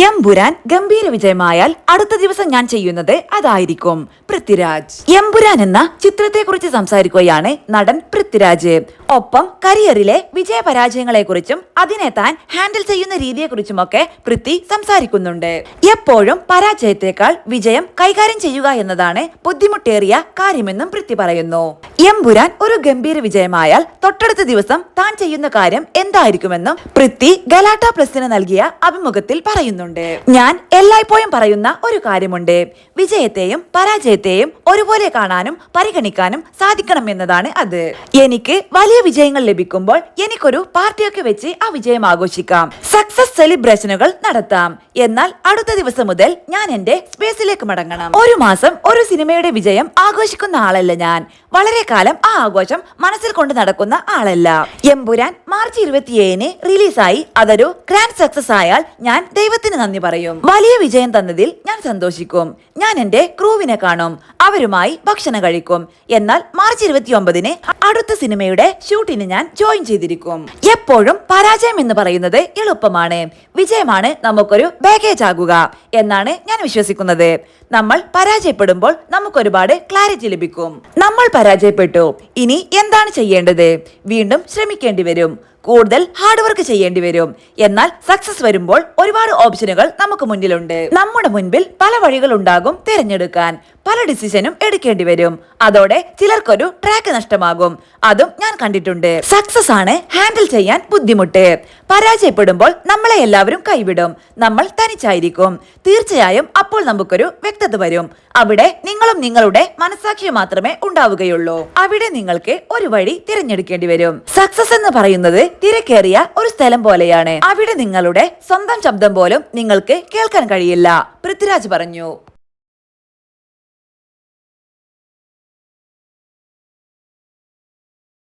എമ്പുരാൻ ഗംഭീര വിജയമായാൽ അടുത്ത ദിവസം ഞാൻ ചെയ്യുന്നത് അതായിരിക്കും. പൃഥ്വിരാജ്. എമ്പുരാൻ എന്ന ചിത്രത്തെക്കുറിച്ച് സംസാരിക്കുകയാണ് നടൻ പൃഥ്വിരാജ്. ഒപ്പം കരിയറിലെ വിജയ പരാജയങ്ങളെക്കുറിച്ചും അതിനെ താൻ ഹാൻഡിൽ ചെയ്യുന്ന രീതിയെക്കുറിച്ചുമൊക്കെ പൃഥ്വി സംസാരിക്കുന്നുണ്ട്. എപ്പോഴും പരാജയത്തെക്കാൾ വിജയം കൈകാര്യം ചെയ്യുക എന്നതാണ് ബുദ്ധിമുട്ടേറിയ കാര്യമെന്നും പൃഥ്വി പറയുന്നു. എമ്പുരാൻ ഒരു ഗംഭീര വിജയമായാൽ തൊട്ടടുത്ത ദിവസം താൻ ചെയ്യുന്ന കാര്യം എന്തായിരിക്കുമെന്നും പൃഥ്വി ഗലാട്ട പ്ലസിന് നൽകിയ അഭിമുഖത്തിൽ പറയുന്നുണ്ട്. ഞാൻ എല്ലായ്പ്പോഴും പറയുന്ന ഒരു കാര്യമുണ്ട്. വിജയത്തെയും പരാജയത്തെയും ഒരുപോലെ കാണാനും പരിഗണിക്കാനും സാധിക്കണം എന്നതാണ് അത്. എനിക്ക് വലിയ വിജയങ്ങൾ ലഭിക്കുമ്പോൾ എനിക്കൊരു പാർട്ടിയൊക്കെ വെച്ച് ആ വിജയം ആഘോഷിക്കാം, സക്സസ് സെലിബ്രേഷനുകൾ നടത്താം. എന്നാൽ അടുത്ത ദിവസം മുതൽ ഞാൻ എന്റെ സ്പേസിലേക്ക് മടങ്ങണം. ഒരു മാസം ഒരു സിനിമയുടെ വിജയം ആഘോഷിക്കുന്ന ആളല്ല ഞാൻ. വളരെ കാലം ആ ആഘോഷം മനസ്സിൽ കൊണ്ട് നടക്കുന്ന ആളല്ല. എമ്പുരാൻ മാർച്ച് 27 റിലീസായി. അതൊരു ഗ്രാൻഡ് സക്സസ് ആയാൽ ഞാൻ ദൈവത്തിന് നന്ദി പറയും. വലിയ വിജയം തന്നതിൽ ഞാൻ സന്തോഷിക്കും. ഞാൻ എന്റെ ക്രൂവിനെ കാണും, അവരുമായി ഭക്ഷണം കഴിക്കും. എന്നാൽ മാർച്ച് 29 അടുത്ത സിനിമയുടെ ഷൂട്ടിന് ഞാൻ ജോയിൻ ചെയ്തിരിക്കും. എപ്പോഴും പരാജയം എന്ന് പറയുന്നത് എളുപ്പമാണ്, വിജയമാണ് നമുക്കൊരു ബാഗേജ് ആകുക എന്നാണ് ഞാൻ വിശ്വസിക്കുന്നത്. നമ്മൾ പരാജയപ്പെടുമ്പോൾ നമുക്ക് ഒരുപാട് ക്ലാരിറ്റി ലഭിക്കും. നമ്മൾ പരാജയപ്പെട്ടു, ഇനി എന്താണ് ചെയ്യേണ്ടത്? വീണ്ടും ശ്രമിക്കേണ്ടി വരും, കൂടുതൽ ഹാർഡ് വർക്ക് ചെയ്യേണ്ടി വരും. എന്നാൽ സക്സസ് വരുമ്പോൾ ഒരുപാട് ഓപ്ഷനുകൾ നമുക്ക് മുന്നിലുണ്ട്. നമ്മുടെ മുൻപിൽ പല വഴികൾ ഉണ്ടാകും തിരഞ്ഞെടുക്കാൻ. പല ഡിസിഷനും എടുക്കേണ്ടി വരും. അതോടെ ചിലർക്കൊരു ട്രാക്ക് നഷ്ടമാകും. അതും ഞാൻ കണ്ടിട്ടുണ്ട്. സക്സസ് ആണ് ഹാൻഡിൽ ചെയ്യാൻ ബുദ്ധിമുട്ട്. പരാജയപ്പെടുമ്പോൾ നമ്മളെ എല്ലാവരും കൈവിടും, നമ്മൾ തനിച്ചായിരിക്കും. തീർച്ചയായും അപ്പോൾ നമുക്കൊരു വ്യക്തത വരും. അവിടെ നിങ്ങളും നിങ്ങളുടെ മനസാക്ഷിയും മാത്രമേ ഉണ്ടാവുകയുള്ളൂ. അവിടെ നിങ്ങൾക്ക് ഒരു വഴി തിരഞ്ഞെടുക്കേണ്ടി വരും. സക്സസ് എന്ന് പറയുന്നത് തിരക്കേറിയ ഒരു സ്ഥലം പോലെയാണ്. അവിടെ നിങ്ങളുടെ സ്വന്തം ശബ്ദം പോലും നിങ്ങൾക്ക് കേൾക്കാൻ കഴിയില്ല. പൃഥ്വിരാജ് പറഞ്ഞു.